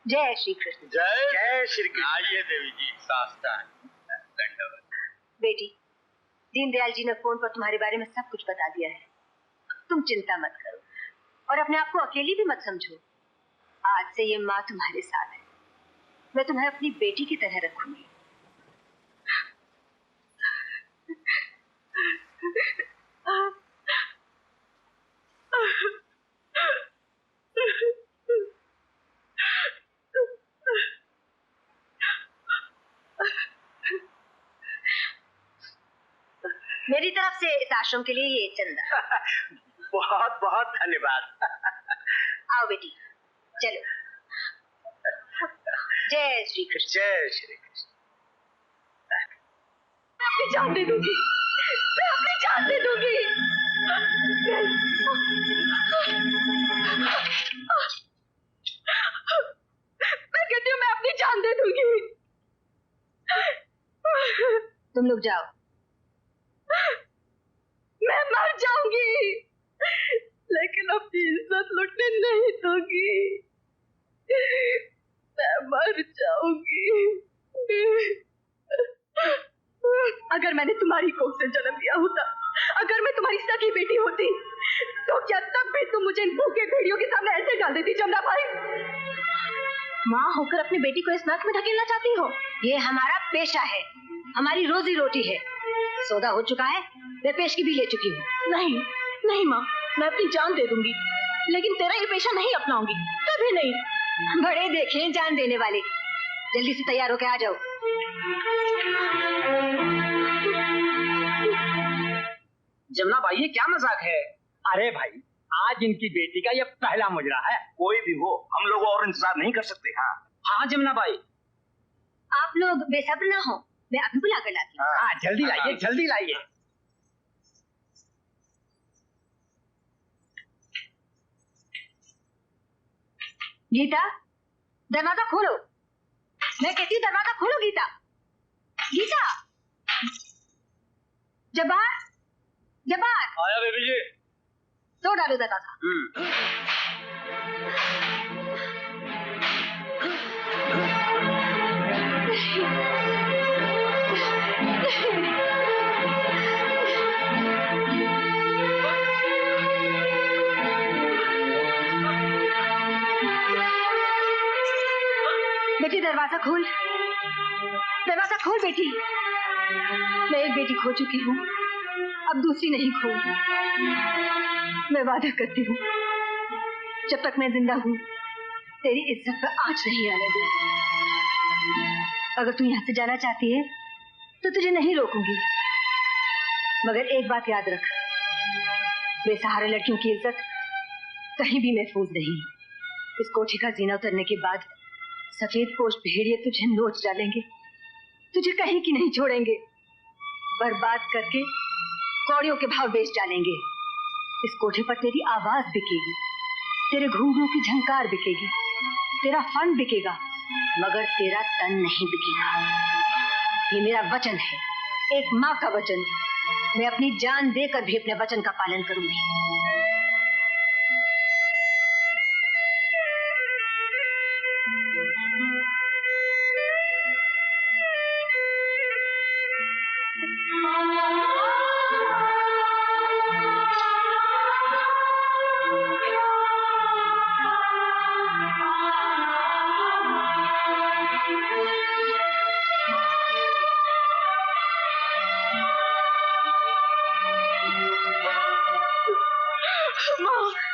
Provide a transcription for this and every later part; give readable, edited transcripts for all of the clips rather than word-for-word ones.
जय श्री कृष्ण। जय जय श्री कृष्ण। आइए देवी जी, साष्टांग दंडवत। बेटी, दीनदयाल जी ने फोन पर तुम्हारे बारे में सब कुछ बता दिया है। तुम चिंता मत करो और अपने आप को अकेली भी मत समझो। आज से ये माँ तुम्हारे साथ है। मैं तुम्हें अपनी बेटी की तरह रखूंगी। मेरी तरफ से इस आश्रम के लिए ये चंदा। बहुत बहुत धन्यवाद। आओ बेटी, चलो। जय श्री कृष्ण। जय श्री कृष्ण। अपनी जान दे दूंगी, मैं अपनी जान दे दूंगी। मैं कहती हूँ मैं अपनी जान दे दूंगी। तुम लोग जाओ, मैं मर जाऊंगी लेकिन अपनी इज्जत लुटने नहीं दूंगी। मैं मर जाऊंगी। अगर मैंने तुम्हारी कोख से जन्म लिया होता, अगर मैं तुम्हारी सगी बेटी होती, तो क्या तब भी तुम मुझे इन भूखे भेड़ियों के सामने ऐसे डाल देती जमुना भाई? माँ होकर अपनी बेटी को इस नाक में ढकेलना चाहती हो? ये हमारा पेशा है, हमारी रोजी रोटी है। सौदा हो चुका है, मैं पेशगी भी ले चुकी हूँ। नहीं नहीं माँ, मैं अपनी जान दे दूंगी, लेकिन तेरा ये पेशा नहीं अपनाऊंगी, कभी नहीं। बड़े देखें जान देने वाले। जल्दी से तैयार होके आ जाओ। जमुना भाई, ये क्या मजाक है? अरे भाई, आज इनकी बेटी का ये पहला मुजरा है। कोई भी हो, हम लोग और इंतजार नहीं कर सकते। हाँ हाँ जमुना भाई, आप लोग बेसब्र ना हो, मैं अभी बुला कर लाती हूँ। हाँ, जल्दी लाइए, जल्दी लाइए। गीता, दरवाजा खोलो। मैं कहती हूँ दरवाजा खोलो गीता। गीता, जब्बार, जब्बार। आया बेबी जी। तो डालो दरवाजा। बेटी दरवाजा खोल, दरवाजा खोल बेटी। मैं एक बेटी खो चुकी हूँ, अब दूसरी नहीं खोऊंगी। मैं वादा करती हूँ, जब तक मैं जिंदा हूँ तेरी इज्जत पर आंच नहीं आने दूंगी। अगर तू यहाँ से जाना चाहती है तो तुझे नहीं रोकूंगी, मगर एक बात याद रख, बेसहारा लड़कियों की इज्जत कहीं भी महफूज नहीं। इस कोठी का जीना उतरने के बाद सफेद पोश भेड़िए तुझे नोच डालेंगे, तुझे कहीं की नहीं छोड़ेंगे, बर्बाद करके कौड़ियों के भाव बेच डालेंगे। इस कोठे पर तेरी आवाज बिकेगी, तेरे घूंघरों की झंकार बिकेगी, तेरा फन बिकेगा, मगर तेरा तन नहीं बिकेगा। ये मेरा वचन है, एक माँ का वचन। मैं अपनी जान देकर भी अपने वचन का पालन करूंगी।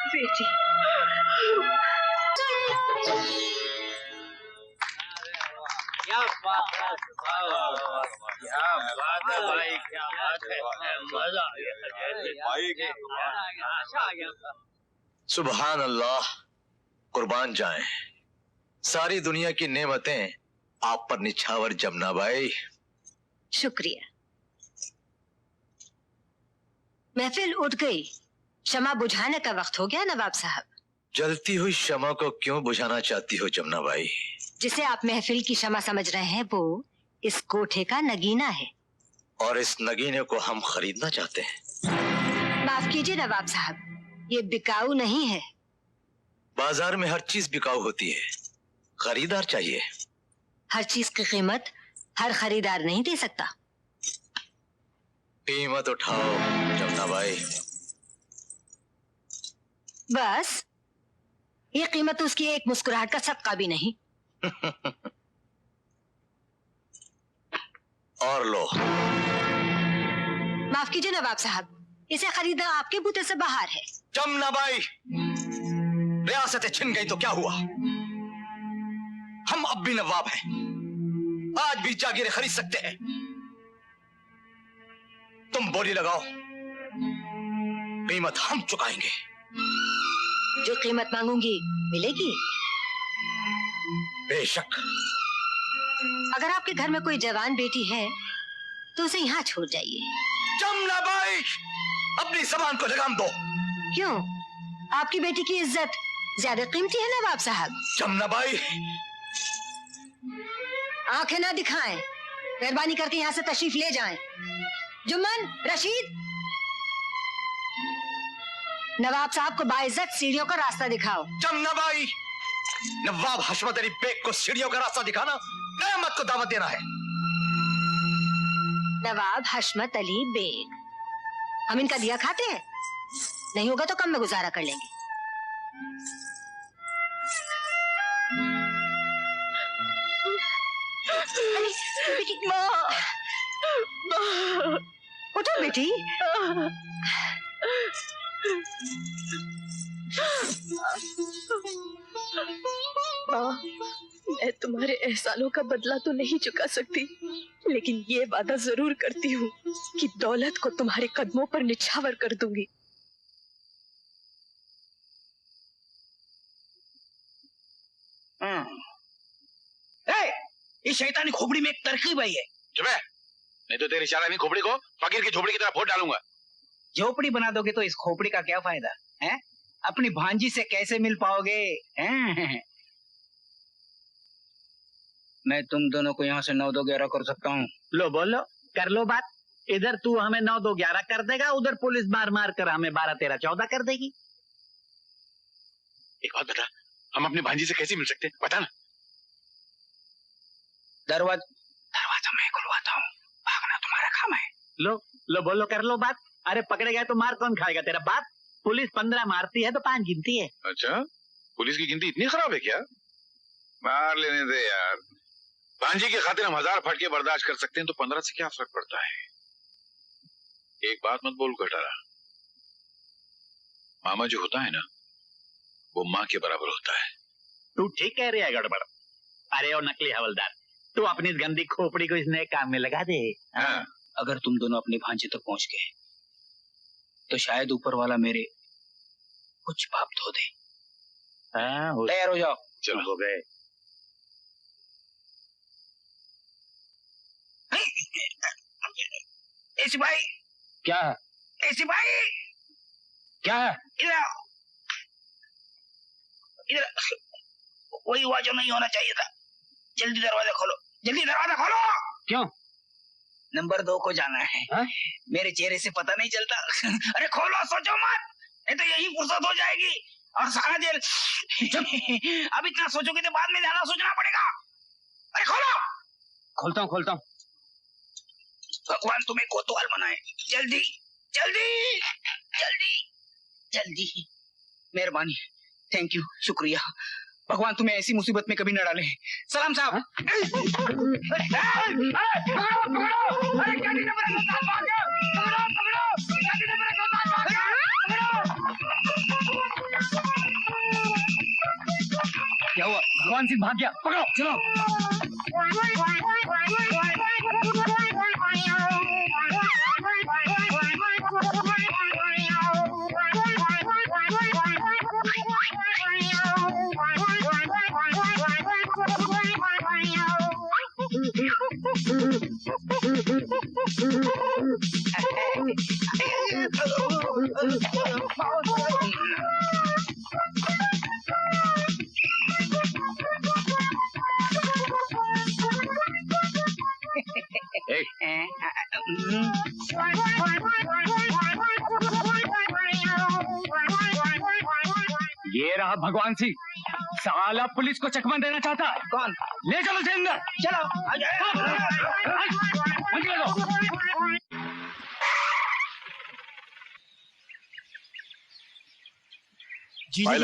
बेटी, क्या बात है, क्या बात है भाई, क्या बात है, मजा आ गया भाई। सुभान अल्लाह, कुर्बान जाएं। सारी दुनिया की नेमतें आप पर निछावर जमुना बाई। शुक्रिया। महफिल उठ गई, शमा बुझाने का वक्त हो गया नवाब साहब। जलती हुई शमा को क्यों बुझाना चाहती हो जमुना बाई? जिसे आप महफिल की शमा समझ रहे हैं वो इस कोठे का नगीना है, और इस नगीने को हम खरीदना चाहते हैं। माफ कीजिए नवाब साहब, ये बिकाऊ नहीं है। बाजार में हर चीज बिकाऊ होती है, खरीदार चाहिए। हर चीज की कीमत हर खरीदार नहीं दे सकता। कीमत उठाओ जमुना भाई। बस ये कीमत उसकी एक मुस्कुराहट का सदका भी नहीं। और लो। माफ कीजिए नवाब साहब, इसे खरीदना आपके बूते से बाहर है। जमुना भाई, रियासतें छिन गई तो क्या हुआ? हम अब भी नवाब हैं, आज भी जागीरें खरीद सकते हैं। तुम बोली लगाओ, कीमत हम चुकाएंगे। जो कीमत मांगूंगी मिलेगी। बेशक। अगर आपके घर में कोई जवान बेटी है तो उसे यहाँ छोड़ जाइए। जमुना भाई, अपनी जबान को लगाम दो। क्यों? आपकी बेटी की इज्जत ज्यादा कीमती है नवाब साहब। जमुना भाई, आंखें ना दिखाएं, मेहरबानी करके यहाँ से तशरीफ ले जाएं। जुम्मन, रशीद, नवाब साहब को बाइज्जत सीढ़ियों का रास्ता दिखाओ। जमुना भाई, नवाब हशमत अली बेग को सीढ़ियों का रास्ता दिखाना क़यामत को दावत देना है। नवाब हशमत अली बेग, हम इनका दिया खाते हैं? नहीं होगा तो कम में गुजारा कर लेंगे। बेटी, उठो बेटी। माँ, मैं तुम्हारे एहसानों का बदला तो नहीं चुका सकती, लेकिन ये वादा जरूर करती हूँ कि दौलत को तुम्हारे कदमों पर निछावर कर दूंगी। इस शैतानी खोपड़ी में एक तरकीब है। चुप है, नहीं तो तेरी शराबी खोपड़ी को फकीर की झोपड़ी की तरह फोड़ डालूंगा। झोपड़ी बना दोगे तो इस खोपड़ी का क्या फायदा है? अपनी भांजी से कैसे मिल पाओगे? हैं? मैं तुम दोनों को यहाँ से 9-2-11 कर सकता हूँ। लो बोलो, कर लो बात। इधर तू हमें 9-2-11 कर देगा, उधर पुलिस मार मार कर हमें 12-13-14 कर देगी। एक बात बता, हम अपनी भांजी से कैसे मिल सकते हैं? बता ना। दरवाजा मैं खुलवाता हूँ, भागना तुम्हारा काम है। लो बोलो, कर लो बात। अरे पकड़े गए तो मार कौन खाएगा? तेरा बाप। पुलिस 15 मारती है तो 5 गिनती है। अच्छा, पुलिस की गिनती इतनी खराब है क्या? मार लेने दे यार। भांजी की खातिर हम 1000 फटके बर्दाश्त कर सकते हैं, तो 15 से क्या फर्क पड़ता है? एक बात मत बोल गटारा, मामा जो होता है ना, वो माँ के बराबर होता है। तू ठीक कह रही है गड़बड़। अरे ओ नकली हवलदार, तू अपनी इस गंदी खोपड़ी को इस नए काम में लगा दे। हाँ। अगर तुम दोनों अपनी भांजी तक पहुंच गए तो शायद ऊपर वाला मेरे कुछ पाप धो दे। तैयार हो जाओ। चलो हो गए। ऐसी भाई, क्या ऐसी भाई, क्या इधर आओ, इधर। वही हुआ जो नहीं होना चाहिए था। जल्दी दरवाजा खोलो, जल्दी दरवाजा खोलो। क्यों? नंबर 2 को जाना है। हा? मेरे चेहरे से पता नहीं चलता। अरे खोलो, सोचो मत, नहीं तो यही फुर्सत हो जाएगी और सारा जेल। अब इतना सोचोगे तो बाद में ज्यादा सोचना पड़ेगा। अरे खोलो। खोलता हूँ। भगवान तुम्हें कोतवाल बनाए। जल्दी जल्दी जल्दी जल्दी, मेहरबानी, थैंक यू, शुक्रिया। भगवान तुम्हें ऐसी मुसीबत में कभी न डाले। सलाम साहब। क्या हुआ? भगवान सिंह भाग गया, पकड़ो। चलो। ये रहा भगवान सिंह, साला पुलिस को चकमा देना चाहता है। कौन? ले चलो इसे अंदर। चलो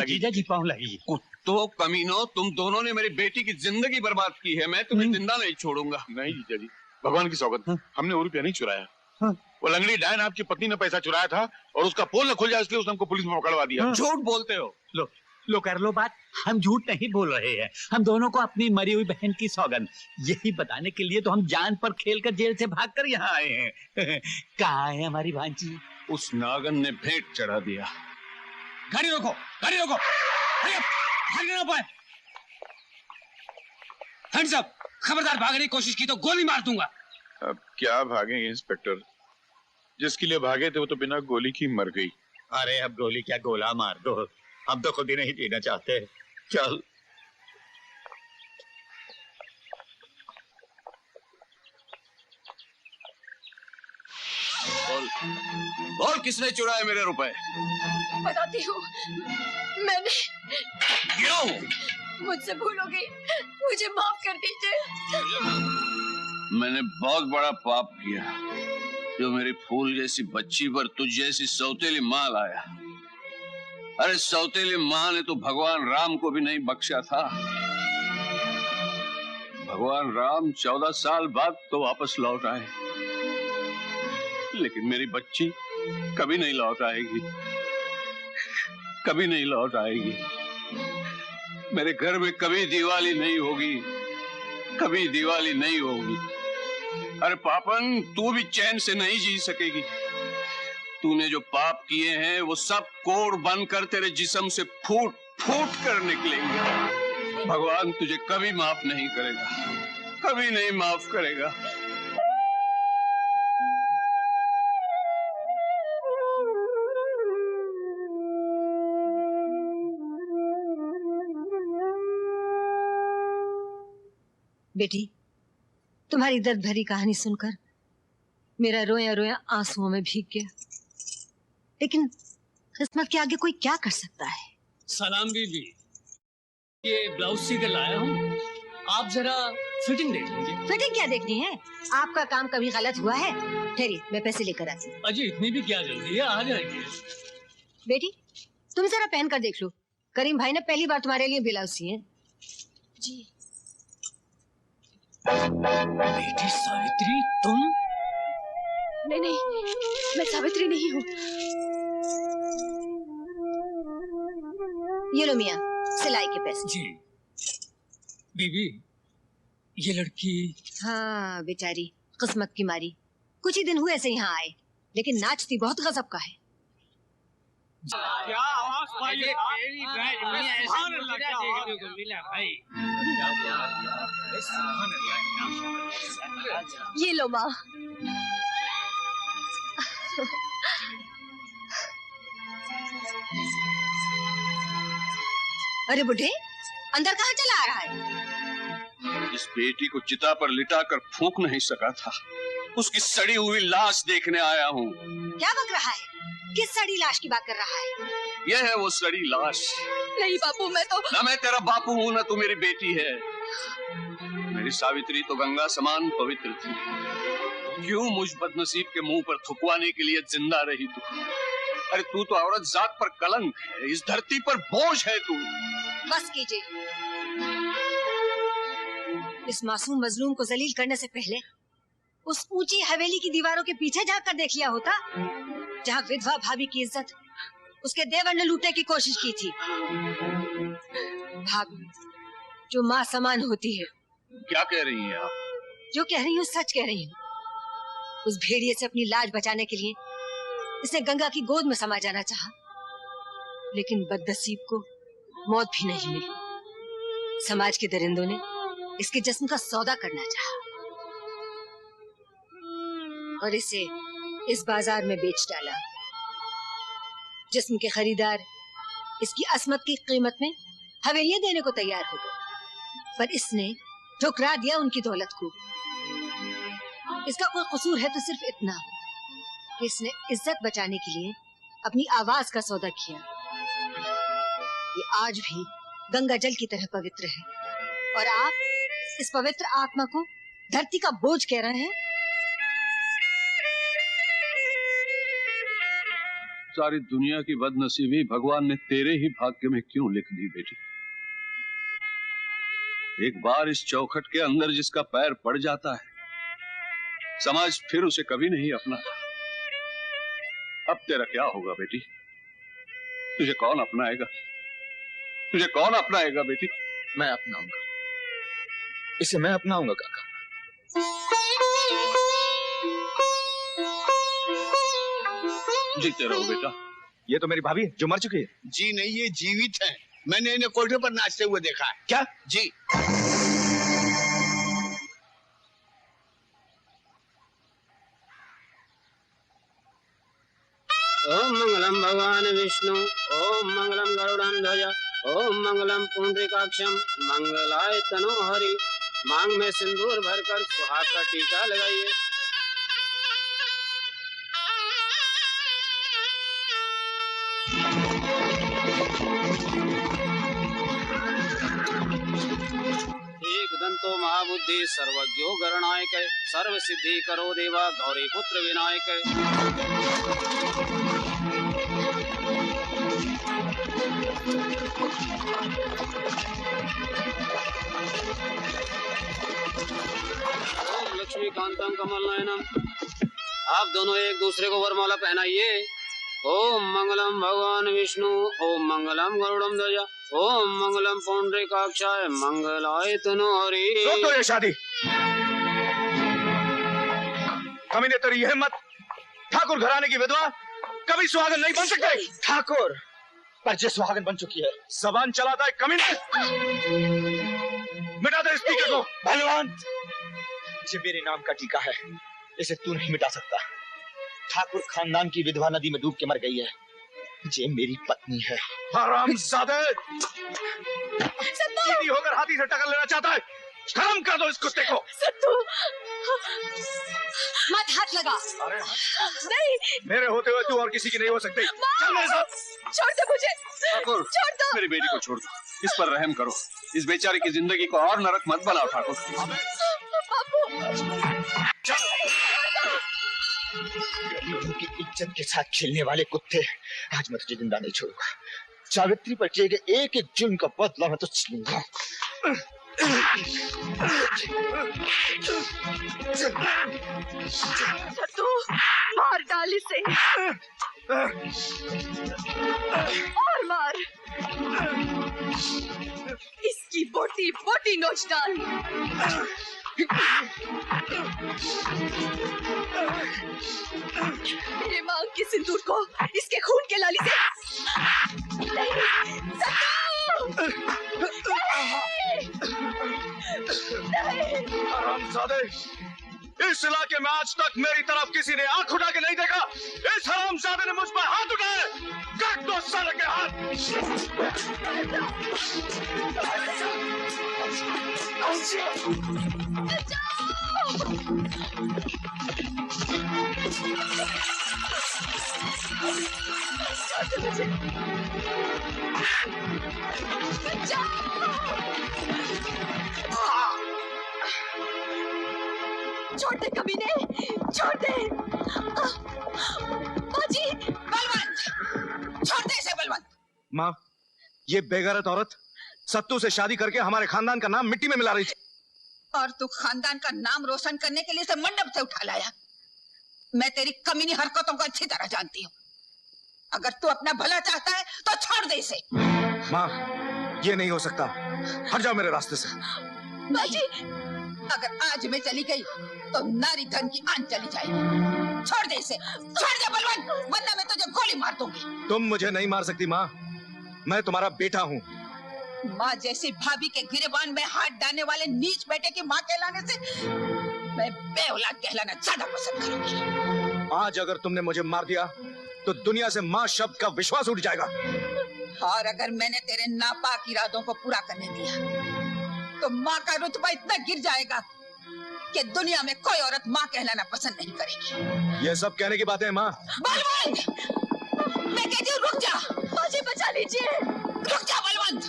जीजा जी पाँव लगी। कुत्तों कमीनों, तुम दोनों ने मेरी बेटी की जिंदगी बर्बाद की है। मैं तुम्हें जिंदा नहीं छोड़ूंगा। नहीं जीजा जी, भगवान की सौगंध, हमने वो रुपया नहीं चुराया। वो लंगड़ी डायन आपकी पत्नी ने पैसा चुराया था और उसका पोल न खुल जाए इसलिए उसने हमको पुलिस में पकड़वा दिया। झूठ बोलते हो। लो कर लो बात। हम झूठ नहीं बोल रहे हैं। हम दोनों को अपनी मरी हुई बहन की सौगंध यही बताने के लिए तो हम जान पर खेलकर जेल से भागकर यहाँ आए हैं। कहाँ है हमारी भांजी? उस नागन ने भेंट चढ़ा दिया। गाड़ी रोको, गाड़ी रोको। भागने ना पाए। Hands up. खबरदार भागने की कोशिश की तो गोली मार दूंगा। अब क्या भागेंगे इंस्पेक्टर, जिसके लिए भागे थे वो तो बिना गोली की मर गई। अरे अब गोली क्या, गोला मार दो। हम तो खुद ही नहीं जीना चाहते। चल। बोल किसने चुराए मेरे रुपए? बताती हूँ, मैंने। क्यों? मुझसे भूल हो गई, मुझे माफ कर दीजिए। मैंने बहुत बड़ा पाप किया जो मेरी फूल जैसी बच्ची पर तुझ जैसी सौतेली माँ लाया। अरे सौतेली माँ ने तो भगवान राम को भी नहीं बख्शा था। भगवान राम 14 साल बाद तो वापस लौट आए, लेकिन मेरी बच्ची कभी नहीं लौट आएगी, कभी नहीं लौट आएगी। मेरे घर में कभी दिवाली नहीं होगी, कभी दिवाली नहीं होगी। अरे पापन, तू भी चैन से नहीं जी सकेगी। तूने जो पाप किए हैं वो सब कोड़ बनकर तेरे जिस्म से फूट फूट कर निकलेंगे। भगवान तुझे कभी माफ नहीं करेगा, कभी नहीं माफ करेगा। बेटी, तुम्हारी दर्द भरी कहानी सुनकर मेरा रोया रोया आंसुओं में भीग गया, लेकिन किस्मत के आगे कोई क्या कर सकता है। सलाम बीबी, ये ब्लाउज सीकर लाया हूँ, आप जरा फिटिंग देख लीजिए। फिटिंग क्या देखनी है? आपका काम कभी गलत हुआ है? ठहरिए, मैं पैसे लेकर आती हूँ। अजी इतनी भी क्या जल्दी है, आ जाएंगे। बेटी, तुम जरा पहन कर देख लो। करीम भाई ने पहली बार तुम्हारे लिए ब्लाउज सिए। जी। बेटी सावित्री, तुम? नहीं, मैं सावित्री नहीं हूँ। ये लो मियाँ, सिलाई के पैसे। जी। बीबी, ये लड़की? हाँ बेचारी, किस्मत की मारी कुछ ही दिन हुए ऐसे यहाँ आए, लेकिन नाचती बहुत गजब का है। क्या आवाज पाई है? सुभान अल्लाह, क्या देखने को मिला भाई। ये लो माँ। अरे बुढ़े, अंदर कहाँ चला आ रहा है? इस बेटी को चिता पर लिटाकर फूंक नहीं सका था, उसकी सड़ी हुई लाश देखने आया हूँ। क्या बक रहा है? किस सड़ी लाश की बात कर रहा है? यह है वो सड़ी लाश। नहीं बापू, मैं तो। ना मैं तेरा बापू हूँ, ना तू मेरी बेटी है। मेरी सावित्री तो गंगा समान पवित्र थी। क्यों मुझ बदनसीब के मुंह पर थुकवाने के लिए जिंदा रही तू? अरे तू तो औरत जात पर कलंक है, इस धरती पर बोझ है तू। बस कीजिए। इस मासूम मजलूम को जलील करने से पहले उस ऊंची हवेली की दीवारों के पीछे जाकर देख लिया होता, जहाँ विधवा भाभी की इज्जत उसके देवर ने लूटने की कोशिश की थी। भाभी जो माँ समान होती है। क्या कह रही हैं आप? जो कह रही हूँ सच कह रही हूँ। उस भेड़िए से अपनी लाज बचाने के लिए इसने गंगा की गोद में समा जाना चाहा, लेकिन बदनसीब को मौत भी नहीं मिली। समाज के दरिंदों ने इसके जिस्म का सौदा करना चाहा और इसे इस बाजार में बेच डाला। जिस्म के खरीदार इसकी असमत की कीमत में हवेलियां देने को तैयार हो गए, पर इसने ठुकरा दिया उनकी दौलत को। इसका कोई कसूर है तो सिर्फ इतना कि इसने इज्जत बचाने के लिए अपनी आवाज का सौदा किया। ये आज भी गंगा जल की तरह पवित्र है और आप इस पवित्र आत्मा को धरती का बोझ कह रहे हैं। सारी दुनिया की बदनसीबी भगवान ने तेरे ही भाग्य में क्यों लिख दी बेटी? एक बार इस चौखट के अंदर जिसका पैर पड़ जाता है, समाज फिर उसे कभी नहीं अपनाता। अब तेरा क्या होगा बेटी? तुझे कौन अपनाएगा? तुझे कौन अपनाएगा बेटी? मैं अपनाऊंगा, इसे मैं अपनाऊंगा काका। जीते रहो बेटा। ये तो मेरी भाभी है जो मर चुकी है। जी नहीं, ये जीवित है। मैंने इन्हें कोठे पर नाचते हुए देखा है। क्या? जी। ओम मंगलम भगवान विष्णु, ओम मंगलम गरुड़ध्वज, ओम मंगलम पुंडरीकाक्षम, मंगलाय तनो हरि। मांग में सिंदूर भरकर सुहाग का टीका लगाइए। एक दंतो महाबुद्धि सर्वज्ञो गणनायक, सर्व सिद्धि करो देवा गौरी पुत्र विनायक। ओम लक्ष्मीकांतम कमल नयनम। आप दोनों एक दूसरे को वरमाला पहनाइए। ओम मंगलम भगवान विष्णु, ओम मंगलम गरुड़म ध्वज, ओम मंगलम पुंडरीकाक्षाय, मंगलाय तनो हरि। रोक दो ये शादी। कमीने तेरी यह हिम्मत, ठाकुर घराने की विधवा कभी सुहागन नहीं बन सकते। ठाकुर पर जे सुहागन बन चुकी है, जबान चलाता है कमीने। मिटा दे स्पीकर को। भगवान, ये मेरे नाम का टीका है, इसे तू नहीं मिटा सकता। ठाकुर खानदान की विधवा नदी में डूब के मर गई है, ये मेरी पत्नी है। हरामजादे, सीधी होकर हाथी से टक्कर लेना चाहता है? खत्म कर दो इस कुत्ते को। सत्तू, मत हाथ लगा। अरे नहीं, मेरे होते हुए तू और किसी की नहीं हो सकती। चल मेरे साथ। छोड़ दो मुझे, ठाकुर, छोड़ दो। मेरी बेटी को छोड़ दो, इस पर रहम करो। इस बेचारे की जिंदगी को और नरक मत बनाओ ठाकुर। बापू, गरीबों की इज्जत के साथ खेलने वाले कुत्ते, आज मैं तुझे जिंदा नहीं छोड़ूंगा। सावित्री पर किए गए एक एक जुल्म का बदला मैं तुझसे लूंगा। सत्तू, मार डाल इसे, और मार। इसकी बोटी बोटी नोच डाल। मेरे मांग के सिंदूर को इसके खून के लाली से नहीं, हरामजादे, इस इलाके में आज तक मेरी तरफ किसी ने आंख उठा के नहीं देखा। इस हरामजादे ने मुझ पर हाथ उठाए। काट दो साले के छोड़ दे कमीने, छोड़ दे। बाजी, बलवंत, छोड़ दे इसे बलवंत। माँ, ये बेगैरत औरत सत्तू से शादी करके हमारे खानदान का नाम मिट्टी में मिला रही थी। और तू खानदान का नाम रोशन करने के लिए इसे मंडप से उठा लाया। मैं तेरी कमीनी हरकतों को अच्छी तरह जानती हूँ। अगर तू अपना भला चाहता है तो छोड़ दे इसे। माँ, ये नहीं हो सकता। हट जाओ मेरे रास्ते से। बाजी, अगर आज मैं चली गई तो नारी धन की आन चली जाएगी। छोड़ दे इसे, छोड़ दे बलवंत, वरना मैं तुझे गोली मार दूंगी। तुम मुझे नहीं मार सकती माँ, मैं तुम्हारा बेटा हूँ। माँ जैसी भाभी के गिरेबान में हाथ डालने वाले नीच बेटे की माँ कहलाने से मैं बेऔलाद कहलाना ज्यादा पसंद करूंगी। आज अगर तुमने मुझे मार दिया तो दुनिया से माँ शब्द का विश्वास उठ जाएगा। और अगर मैंने तेरे नापाक इरादों को पूरा करने दिया तो माँ का रुतबा इतना गिर जाएगा कि दुनिया में कोई औरत माँ कहलाना पसंद नहीं करेगी। ये सब कहने की बातें हैं माँ। बलवंत, मैं कहती हूँ रुक जा। मुझे बचा लीजिए। रुक जा बलवंत।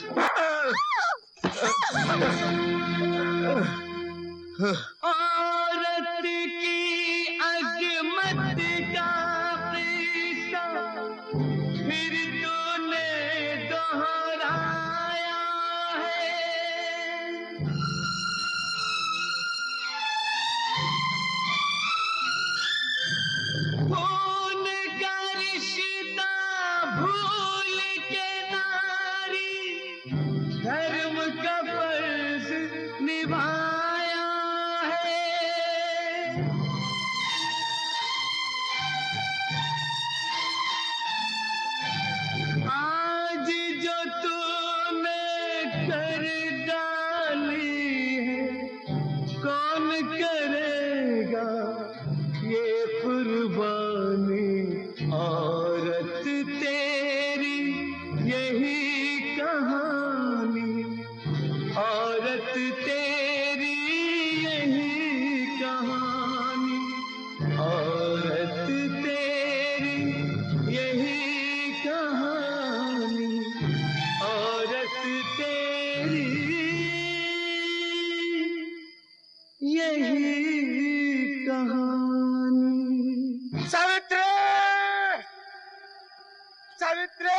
औरत की अजमत का क़िस्सा फिर तूने दोहराया है। खून का रिश्ता भूल के नारी धर्म का फर्ज निभाया है। आज जो तूने कर डाली है कौन करेगा ये कुर्बानी। औरत तेरी यही कहानी, औरत तेरी यही कहानी, औरत तेरी यही कहानी, औरत तेरी यही कहानी। सावित्री, सावित्री,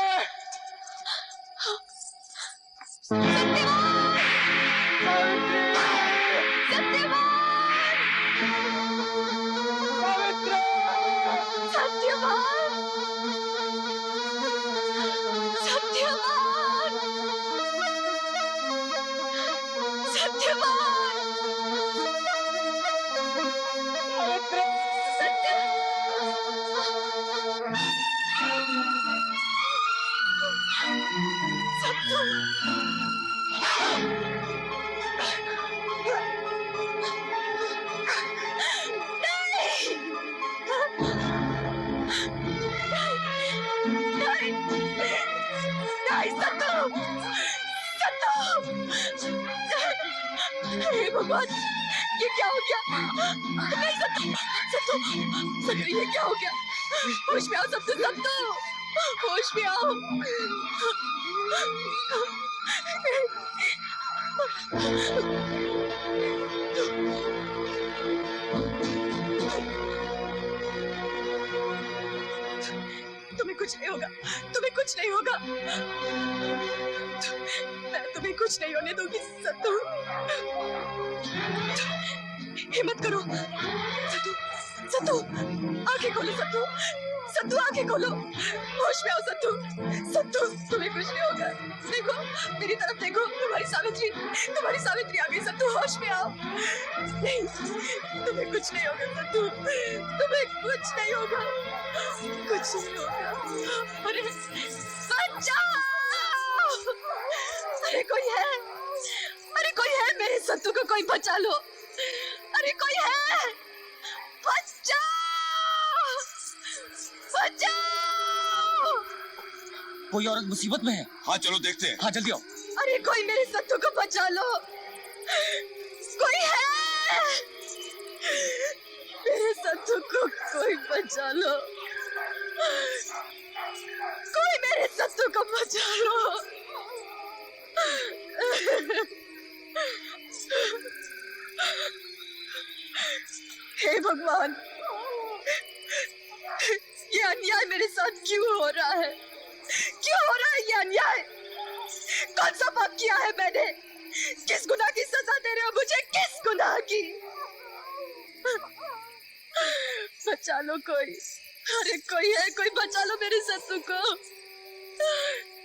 हे भगवान, ये क्या हो गया? नहीं सत्तू, सत्तू, सत्तू, ये क्या हो गया? होश में आओ सत्तू, सत्तू, होश में आओ। तुम्हें कुछ नहीं होगा, तुम्हें कुछ नहीं होगा। मैं तुम्हें कुछ नहीं होने दूंगी सत्तू। हिम्मत करो सत्तू, सत्तू, आंखें खोलो सत्तू, सत्तू आंखें खोलो, होश में आओ सत्तू, सत्तू, तुम्हें कुछ नहीं होगा। देखो मेरी तरफ देखो, तुम्हारी सावित्री आ गई सत्तू, होश में आओ। नहीं, तुम्हें कुछ नहीं होगा सत्तू, तुम्हें कुछ नहीं होगा, कुछ नहीं होगा। अरे बचाओ! अरे कोई है, अरे कोई है, मेरे सत्तू को कोई बचा लो। अरे कोई है, बचाओ, बचाओ! कोई औरत मुसीबत में है। हाँ चलो देखते हैं। हाँ जल्दी आओ। अरे कोई मेरे सत्तू को बचा लो, कोई है, मेरे सत्तू को कोई बचा लो, कोई मेरे सत्तू को बचा लो। हे भगवान, ये अन्याय मेरे साथ क्यों हो रहा है? क्यों हो रहा है ये अन्याय? कौन सा पाप किया है मैंने? किस गुनाह की सजा दे रहे हो मुझे? किस गुनाह की? बचा लो कोई, अरे कोई है, कोई बचा लो मेरे सत्तू को।